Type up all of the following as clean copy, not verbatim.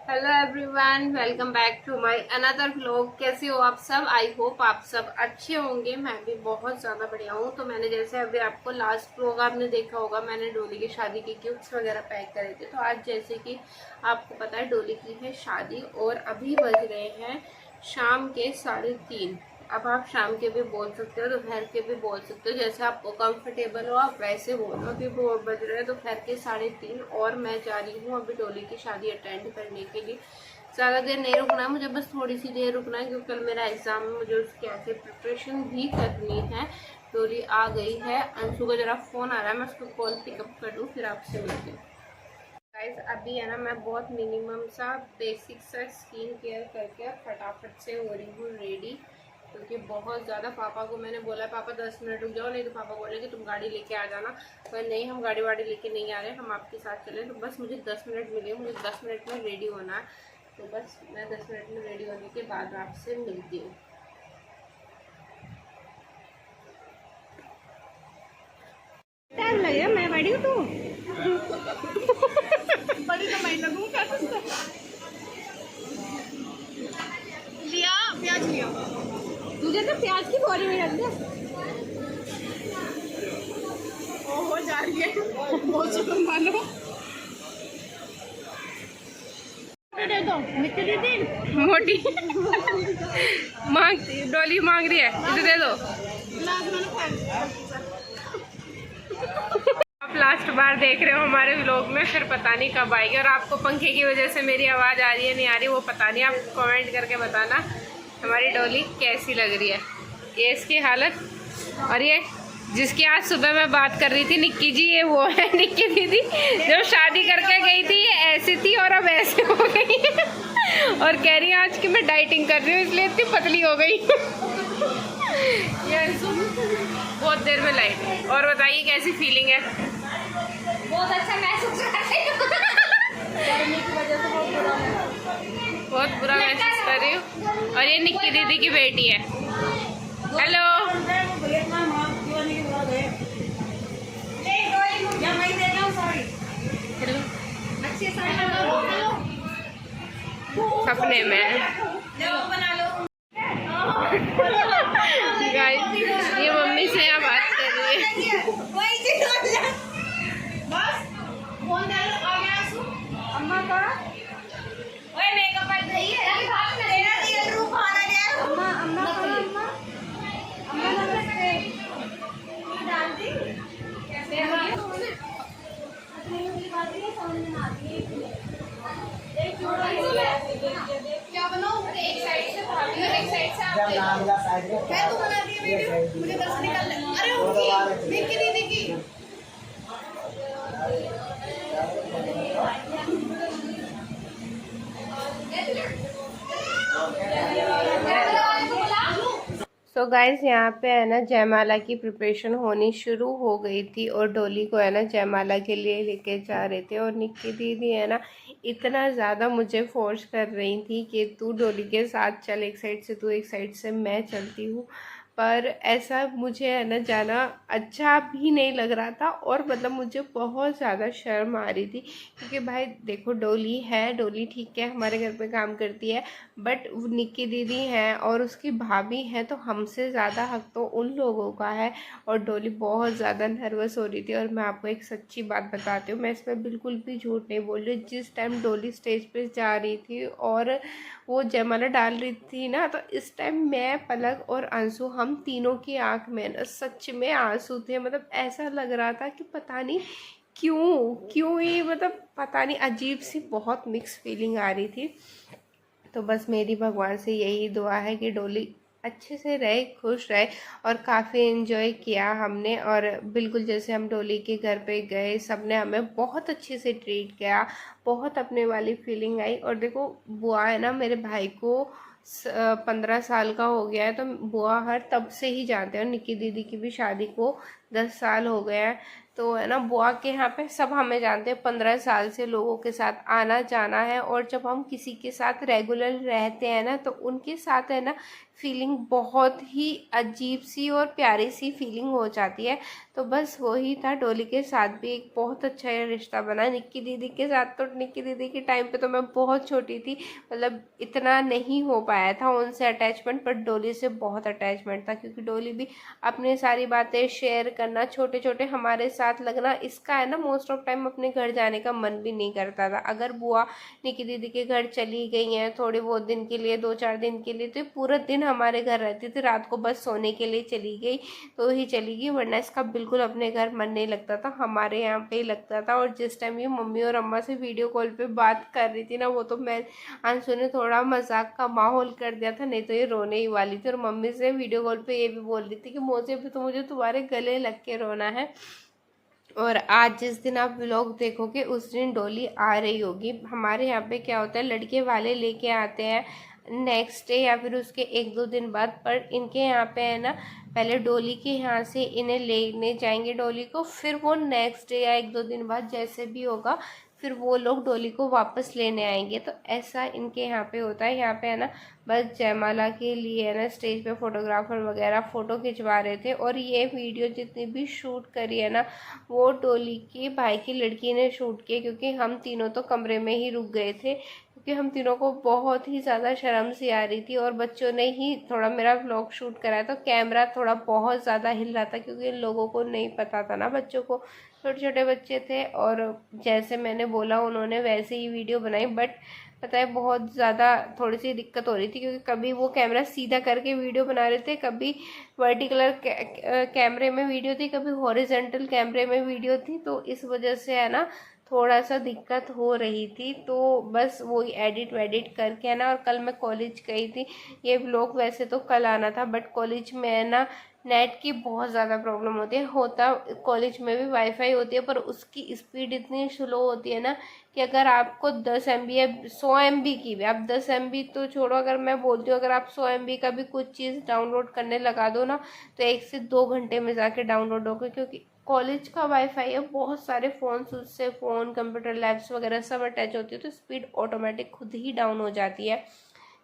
Hello everyone, welcome back to my another vlog. कैसे हो आप सब? आई होप आप सब अच्छे होंगे। मैं भी बहुत ज़्यादा बढ़िया हूँ। तो मैंने जैसे अभी आपको लास्ट व्लॉग आपने देखा होगा, मैंने डोली की शादी के गिफ्ट्स वगैरह पैक करे थे। तो आज जैसे कि आपको पता है डोली की है शादी और अभी बज रहे हैं शाम के 3:30। अब आप शाम के भी बोल सकते हो, दोपहर के भी बोल सकते हो, जैसे आपको कंफर्टेबल हो आप वैसे बोलो। अभी वो बज रहे हैं दोपहर के 3:30 और मैं जा रही हूँ अभी डोली की शादी अटेंड करने के लिए। ज़्यादा देर नहीं रुकना है मुझे, बस थोड़ी सी देर रुकना है क्योंकि कल मेरा एग्जाम है, मुझे उसकी आगे प्रिपरेशन भी करनी है। डोली आ गई है। अंशु का जरा फ़ोन आ रहा है, मैं उसको कॉल पिकअप कर लूँ फिर आपसे मिलती हूँ। गाइस अभी है ना, मैं बहुत मिनिमम सा बेसिक सा स्किन केयर करके फटाफट से हो रही हूँ रेडी, क्योंकि बहुत ज़्यादा पापा को मैंने बोला पापा 10 मिनट रुक जाओ, नहीं तो पापा बोले कि तुम गाड़ी लेके आ जाना। पर नहीं, हम गाड़ी वाड़ी लेके नहीं आ रहे, हम आपके साथ चले। तो बस मुझे 10 मिनट मिले, मुझे 10 मिनट में रेडी होना है। तो बस मैं 10 मिनट में रेडी होने के बाद आपसे मिलती हूँ। टाइम लगेगा, मैं बड़ी हूँ तू बड़ी तो मैं लगूँ क्या लिया प्याज लिया तुझे तो प्याज की बोरी में रख दे। हो जा रही है बहुत सुन मानो। दे दो मिट्टी दीदी मोटी मांग डोली मांग रही है, इसे दे दो। आप लास्ट बार देख रहे हो हमारे व्लॉग में, फिर पता नहीं कब आएगी। और आपको पंखे की वजह से मेरी आवाज़ आ रही है नहीं आ रही वो पता नहीं, आप कमेंट करके बताना हमारी डोली कैसी लग रही है। ये इसकी हालत, और ये जिसकी आज सुबह मैं बात कर रही थी निक्की जी, ये वो है निक्की दीदी जब शादी करके गई थी ये ऐसी थी और अब ऐसे हो गई और कह रही है आज कि मैं डाइटिंग कर रही हूँ इसलिए इतनी पतली हो गई बहुत देर में लाइट। और बताइए कैसी फीलिंग है? बहुत अच्छा महसूस कर रही हूँ। गर्मी की वजह से बहुत बुरा महसूस कर रही हूँ। और ये निक्की दीदी की बेटी है। हेलो सपने में गाइस ये मम्मी से यहाँ बात कर रही है। अम्मा का ओए मेकअप कर रही है तेरा रियल रूप आना गया। अम्मा अम्मा अम्मा अम्मा नमस्ते डाल दी कैसे हो क्या बनाऊं? एक साइड से भाभी और एक साइड से आप मैं तो बना दी वीडियो, मुझे घर से निकलना। अरे उनकी निक्की दीदी की सो गाइज यहाँ पे है ना जयमाला की प्रिपरेशन होनी शुरू हो गई थी और डोली को है ना जयमाला के लिए लेके जा रहे थे। और निक्की दीदी है ना इतना ज़्यादा मुझे फोर्स कर रही थी कि तू डोली के साथ चल, एक साइड से तू एक साइड से मैं चलती हूँ। पर ऐसा मुझे है ना जाना अच्छा भी नहीं लग रहा था और मतलब मुझे बहुत ज़्यादा शर्म आ रही थी, क्योंकि भाई देखो डोली है, डोली ठीक है हमारे घर पे काम करती है, बट निक्की दीदी हैं और उसकी भाभी हैं तो हमसे ज़्यादा हक तो उन लोगों का है। और डोली बहुत ज़्यादा नर्वस हो रही थी। और मैं आपको एक सच्ची बात बताती हूँ, मैं इसमें बिल्कुल भी झूठ नहीं बोल रही। जिस टाइम डोली स्टेज पे जा रही थी और वो जयमाला डाल रही थी ना, तो इस टाइम मैं, पलक और अंशु, हम तीनों की आंख में ना सच में आंसू थे। मतलब ऐसा लग रहा था कि पता नहीं क्यों क्यों ही, मतलब पता नहीं अजीब सी बहुत मिक्स फीलिंग आ रही थी। तो बस मेरी भगवान से यही दुआ है कि डोली अच्छे से रहे, खुश रहे। और काफ़ी इन्जॉय किया हमने। और बिल्कुल जैसे हम डोली के घर पे गए, सबने हमें बहुत अच्छे से ट्रीट किया, बहुत अपने वाली फीलिंग आई। और देखो बुआ है ना, मेरे भाई को 15 साल का हो गया है, तो बुआ हर तब से ही जानते हैं। और निक्की दीदी की भी शादी को 10 साल हो गया है, तो है ना बुआ के यहाँ पे सब हमें जानते हैं। 15 साल से लोगों के साथ आना जाना है। और जब हम किसी के साथ रेगुलर रहते हैं ना, तो उनके साथ है ना फीलिंग बहुत ही अजीब सी और प्यारी सी फीलिंग हो जाती है। तो बस वही था। डोली के साथ भी एक बहुत अच्छा रिश्ता बना। निक्की दीदी के साथ तो निक्की दीदी के टाइम पे तो मैं बहुत छोटी थी, मतलब इतना नहीं हो पाया था उनसे अटैचमेंट, पर डोली से बहुत अटैचमेंट था, क्योंकि डोली भी अपनी सारी बातें शेयर करना, छोटे छोटे हमारे साथ लगना, इसका है ना मोस्ट ऑफ टाइम अपने घर जाने का मन भी नहीं करता था। अगर बुआ निक्की दीदी के घर चली गई हैं थोड़े बहुत दिन के लिए, 2-4 दिन के लिए, तो पूरा दिन हमारे घर रहती थी। रात को बस सोने के लिए चली गई तो ही चली गई, वरना इसका बिल्कुल अपने घर मन नहीं लगता था, हमारे यहाँ पे ही लगता था। और जिस टाइम ये मम्मी और अम्मा से वीडियो कॉल पे बात कर रही थी ना, वो तो मैं अंशु ने थोड़ा मजाक का माहौल कर दिया था, नहीं तो ये रोने ही वाली थी। और मम्मी से वीडियो कॉल पे ये भी बोल रही थी कि मुझे भी तो मुझे तुम्हारे गले लग के रोना है। और आज जिस दिन आप व्लॉग देखोगे उस दिन डोली आ रही होगी। हमारे यहाँ पे क्या होता है, लड़के वाले लेके आते हैं नेक्स्ट डे या फिर उसके 1-2 दिन बाद, पर इनके यहाँ पे है ना पहले डोली के यहाँ से इन्हें लेने जाएंगे डोली को, फिर वो नेक्स्ट डे या 1-2 दिन बाद जैसे भी होगा फिर वो लोग डोली को वापस लेने आएंगे। तो ऐसा इनके यहाँ पे होता है। यहाँ पे है ना बस जयमाला के लिए है ना स्टेज पे फोटोग्राफर वगैरह फ़ोटो खिंचवा रहे थे। और ये वीडियो जितनी भी शूट करी है ना, वो डोली के भाई की लड़की ने शूट की, क्योंकि हम तीनों तो कमरे में ही रुक गए थे, क्योंकि हम तीनों को बहुत ही ज़्यादा शर्म सी आ रही थी। और बच्चों ने ही थोड़ा मेरा व्लॉग शूट कराया, तो कैमरा थोड़ा बहुत ज़्यादा हिल रहा था, क्योंकि इन लोगों को नहीं पता था ना, बच्चों को, छोटे छोटे बच्चे थे। और जैसे मैंने बोला उन्होंने वैसे ही वीडियो बनाई, बट पता है बहुत ज़्यादा थोड़ी सी दिक्कत हो रही थी, क्योंकि कभी वो कैमरा सीधा करके वीडियो बना रहे थे, कभी वर्टिकल कैमरे में वीडियो थी, कभी हॉरिजेंटल कैमरे में वीडियो थी, तो इस वजह से है ना थोड़ा सा दिक्कत हो रही थी। तो बस वही एडिट वेडिट करके है ना। और कल मैं कॉलेज गई थी, ये व्लॉग वैसे तो कल आना था, बट कॉलेज में है ना नेट की बहुत ज़्यादा प्रॉब्लम होती है। होता कॉलेज में भी वाईफाई होती है, पर उसकी स्पीड इतनी स्लो होती है ना कि अगर आपको 10 MB या 100 MB की भी, आप 10 MB तो छोड़ो, अगर मैं बोलती हूँ अगर आप 100 MB का भी कुछ चीज़ डाउनलोड करने लगा दो ना, तो 1 से 2 घंटे में जाके डाउनलोड होगा, क्योंकि कॉलेज का वाईफाई है, बहुत सारे फ़ोन्स उससे, फ़ोन कंप्यूटर लैब्स वगैरह सब अटैच होती है, तो स्पीड ऑटोमेटिक खुद ही डाउन हो जाती है।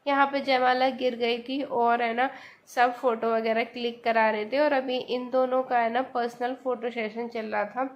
यहाँ पे जयमाला गिर गई थी और है ना सब फोटो वगैरह क्लिक करा रहे थे। और अभी इन दोनों का है ना पर्सनल फ़ोटो सेशन चल रहा था।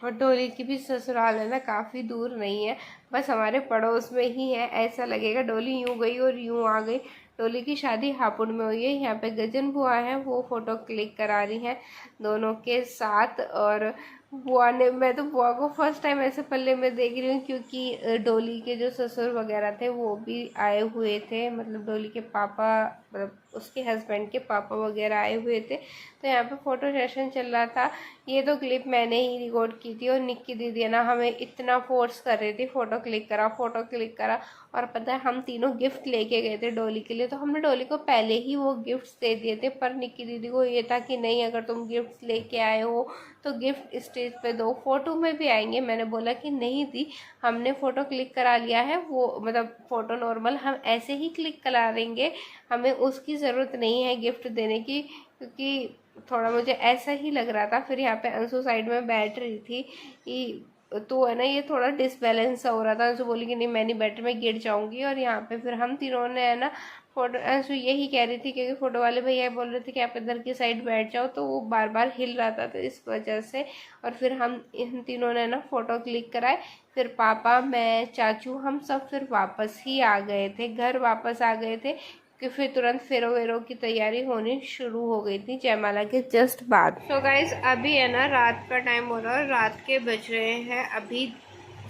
और डोली की भी ससुराल है ना काफ़ी दूर नहीं है, बस हमारे पड़ोस में ही है। ऐसा लगेगा डोली यूँ गई और यूँ आ गई। डोली की शादी हापुड़ में हुई है। यहाँ पे गजन बुआ है, वो फ़ोटो क्लिक करा रही हैं दोनों के साथ। और बुआ ने, मैं तो बुआ को फर्स्ट टाइम ऐसे पल्ले में देख रही हूँ, क्योंकि डोली के जो ससुर वगैरह थे वो भी आए हुए थे, मतलब डोली के पापा, मतलब उसके हस्बैंड के पापा वगैरह आए हुए थे। तो यहाँ पे फ़ोटो सेशन चल रहा था। ये तो क्लिप मैंने ही रिकॉर्ड की थी। और निक्की दीदी है ना हमें इतना फोर्स कर रही थी, फ़ोटो क्लिक करा, फ़ोटो क्लिक करा। और पता है हम तीनों गिफ्ट लेके गए थे डोली के लिए, तो हमने डोली को पहले ही वो गिफ्ट्स दे दिए थे, पर निक्की दीदी को ये था कि नहीं, अगर तुम गिफ्ट्स लेके आए हो तो गिफ्ट स्टेज पे दो, फ़ोटो में भी आएंगे। मैंने बोला कि नहीं दी, हमने फ़ोटो क्लिक करा लिया है, वो मतलब फ़ोटो नॉर्मल हम ऐसे ही क्लिक करा लेंगे, हमें उसकी ज़रूरत नहीं है गिफ्ट देने की, क्योंकि थोड़ा मुझे ऐसा ही लग रहा था। फिर यहाँ पे अंशु साइड में बैठ रही थी कि तो है ना ये थोड़ा डिसबैलेंस सा हो रहा था। अंशु बोली कि नहीं मैं नहीं बैठ रही, मैं गिर जाऊंगी। और यहाँ पे फिर हम तीनों ने है ना फोटो, अंशु यही कह रही थी क्योंकि फ़ोटो वाले भैया बोल रहे थे कि आप इधर की साइड बैठ जाओ, तो वो बार बार हिल रहा था, तो इस वजह से। और फिर हम इन तीनों ने ना फ़ोटो क्लिक कराए। फिर पापा, मैं, चाचू, हम सब फिर वापस ही आ गए थे, घर वापस आ गए थे, कि फिर तुरंत फेरो वेरो की तैयारी होनी शुरू हो गई थी जयमाला के जस्ट बाद। तो गाइज अभी है ना रात का टाइम हो रहा है, रात के बज रहे हैं अभी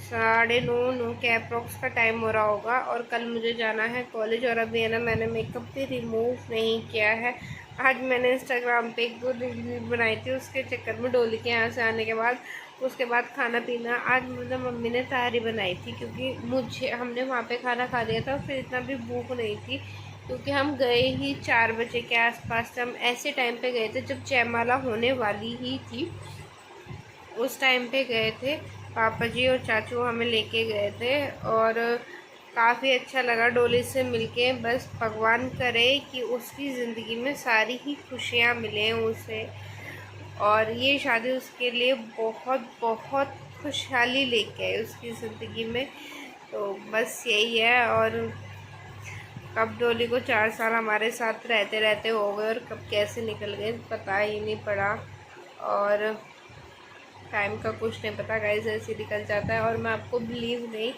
9:30 के अप्रोक्स का टाइम हो रहा होगा। और कल मुझे जाना है कॉलेज। और अभी है ना मैंने मेकअप भी रिमूव नहीं किया है। आज मैंने इंस्टाग्राम पे 1-2 रील बनाई थी, उसके चक्कर में डोली के यहाँ से आने के बाद, उसके बाद खाना पीना, आज मुझे मम्मी ने तारी बनाई थी, क्योंकि हमने वहाँ पे खाना खा लिया था, फिर इतना भी भूख नहीं थी, क्योंकि हम गए ही 4 बजे के आसपास। हम ऐसे टाइम पे गए थे जब जयमाला होने वाली ही थी, उस टाइम पे गए थे। पापा जी और चाचू हमें लेके गए थे और काफ़ी अच्छा लगा डोली से मिलके। बस भगवान करे कि उसकी ज़िंदगी में सारी ही खुशियाँ मिलें उसे, और ये शादी उसके लिए बहुत बहुत खुशहाली लेके आए उसकी ज़िंदगी में। तो बस यही है। और कब डोली को 4 साल हमारे साथ रहते रहते हो गए और कब कैसे निकल गए पता ही नहीं पड़ा। और टाइम का कुछ नहीं पता गाइस, ऐसे निकल जाता है। और मैं आपको बिलीव नहीं,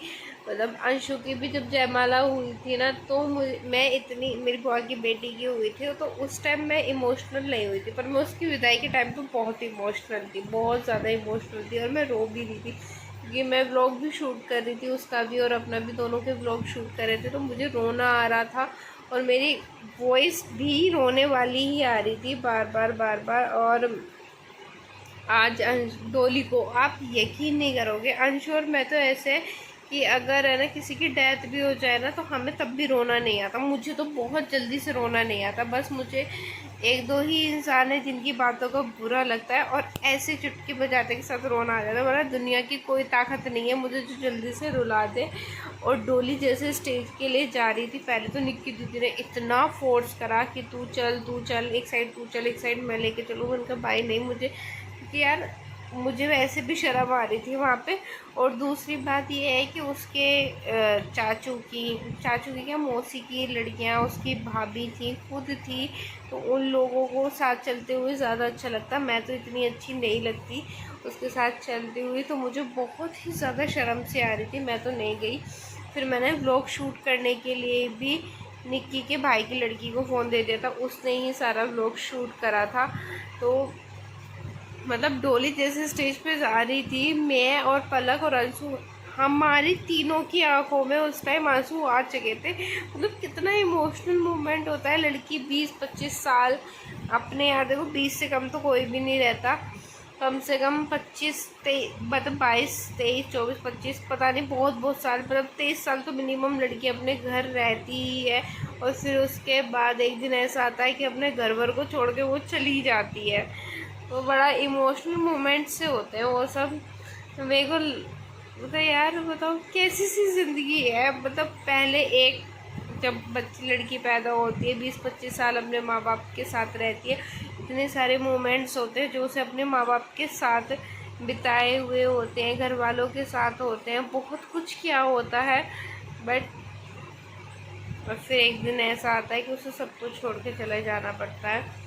मतलब अंशु की भी जब जयमाला हुई थी ना, तो मैं इतनी, मेरी बुआ की बेटी की हुई थी, तो उस टाइम मैं इमोशनल नहीं हुई थी, पर मैं उसकी विदाई के टाइम पे बहुत इमोशनल थी, बहुत ज़्यादा इमोशनल थी। और मैं रो भी रही थी क्योंकि मैं व्लॉग भी शूट कर रही थी उसका भी और अपना भी, दोनों के व्लॉग शूट कर रहे थे, तो मुझे रोना आ रहा था और मेरी वॉइस भी रोने वाली ही आ रही थी बार बार बार बार। और आज डोली को आप यकीन नहीं करोगे, अंशु और मैं तो ऐसे कि अगर है ना किसी की डेथ भी हो जाए ना, तो हमें तब भी रोना नहीं आता। मुझे तो बहुत जल्दी से रोना नहीं आता, बस मुझे एक दो ही इंसान है जिनकी बातों का बुरा लगता है और ऐसे चुटकी बजाते के साथ रोना आ जाता है, वरना दुनिया की कोई ताकत नहीं है मुझे जो जल्दी से रुला दे। और डोली जैसे स्टेज के लिए जा रही थी, पहले तो निक्की दीदी ने इतना फोर्स करा कि तू चल एक साइड, तू चल एक साइड, मैं लेके चलूँ। उनका भाई नहीं, मुझे, क्योंकि यार मुझे वैसे भी शर्म आ रही थी वहाँ पे। और दूसरी बात ये है कि उसके चाचू की क्या, मौसी की लड़कियाँ, उसकी भाभी थी, खुद थी, तो उन लोगों को साथ चलते हुए ज़्यादा अच्छा लगता। मैं तो इतनी अच्छी नहीं लगती उसके साथ चलती हुई, तो मुझे बहुत ही ज़्यादा शर्म से आ रही थी, मैं तो नहीं गई। फिर मैंने व्लॉग शूट करने के लिए भी निक्की के भाई की लड़की को फ़ोन दे दिया था, उसने ही सारा व्लॉग शूट करा था। तो मतलब डोली जैसे स्टेज पे जा रही थी, मैं और पलक और अंशु, हमारी तीनों की आंखों में उस टाइम आंसू आ चुके थे। मतलब कितना इमोशनल मोमेंट होता है। लड़की 20-25 साल, अपने यहाँ देखो 20 से कम तो कोई भी नहीं रहता, कम से कम 25-23, मतलब 22-23-24-25, पता नहीं, बहुत बहुत साल, मतलब 23 साल तो मिनिमम लड़की अपने घर रहती ही है। और फिर उसके बाद एक दिन ऐसा आता है कि अपने घर वर को छोड़ के वो चली जाती है। तो बड़ा इमोशनल मोमेंट से होते हैं वो सब। मेरे को मतलब यार बताओ कैसी सी ज़िंदगी है। मतलब पहले एक, जब बच्ची लड़की पैदा होती है 20-25 साल अपने माँ बाप के साथ रहती है, इतने सारे मोमेंट्स होते हैं जो उसे अपने माँ बाप के साथ बिताए हुए होते हैं, घर वालों के साथ होते हैं, बहुत कुछ किया होता है। बट और फिर एक दिन ऐसा आता है कि उसे सब कुछ छोड़ के चले जाना पड़ता है।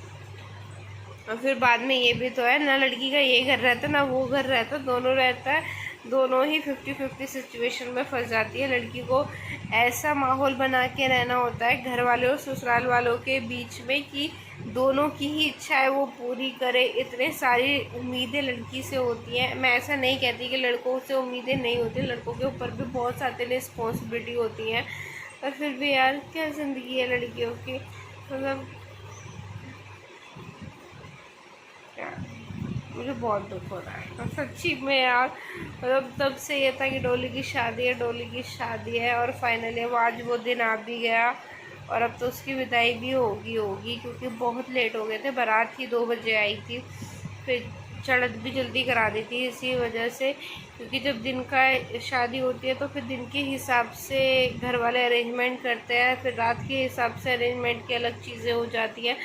और फिर बाद में ये भी तो है ना, लड़की का ये घर रहता है ना वो घर रहता, दोनों रहता है, दोनों ही 50-50 सिचुएशन में फंस जाती है। लड़की को ऐसा माहौल बना के रहना होता है घर वाले और ससुराल वालों के बीच में कि दोनों की ही इच्छा है वो पूरी करे। इतने सारी उम्मीदें लड़की से होती हैं। मैं ऐसा नहीं कहती कि लड़कों से उम्मीदें नहीं होती, लड़कों के ऊपर भी बहुत सारी रिस्पॉन्सिबिलिटी होती हैं, पर फिर भी यार क्या ज़िंदगी है लड़कियों की। मतलब मुझे बहुत दुख हो रहा है और सच्ची में यार, मतलब तब से ये था कि डोली की शादी है, डोली की शादी है, और फाइनली अब आज वो दिन आ भी गया। और अब तो उसकी विदाई भी होगी क्योंकि बहुत लेट हो गए थे। बारात ही 2 बजे आई थी, फिर चढ़त भी जल्दी करा दी थी इसी वजह से, क्योंकि जब दिन का शादी होती है तो फिर दिन के हिसाब से घर वाले अरेंजमेंट करते हैं, फिर रात के हिसाब से अरेंजमेंट की अलग चीज़ें हो जाती हैं।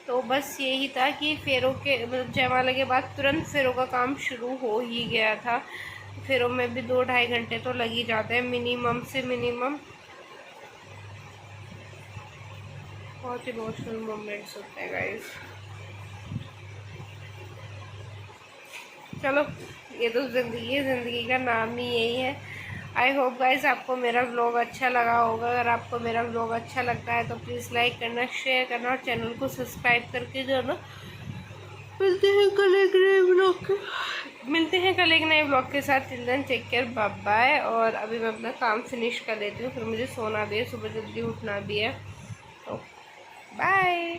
तो बस यही था कि फेरों के, मतलब जयमाला के बाद तुरंत फेरों का काम शुरू हो ही गया था। फेरों में भी 2-2.5 घंटे तो लग ही जाते हैं मिनिमम से मिनिमम। बहुत इमोशनल मोमेंट्स होते हैं गाइस। चलो ये तो ज़िंदगी है, ज़िंदगी का नाम ही यही है। आई होप गाइस आपको मेरा व्लॉग अच्छा लगा होगा। अगर आपको मेरा व्लॉग अच्छा लगता है तो प्लीज़ लाइक करना, शेयर करना और चैनल को सब्सक्राइब करके जाना। मिलते हैं कल एक नए ब्लॉग के साथ। Till then take care, bye bye. और अभी मैं अपना काम फिनिश कर लेती हूँ, फिर मुझे सोना भी है, सुबह जल्दी उठना भी है। तो बाय।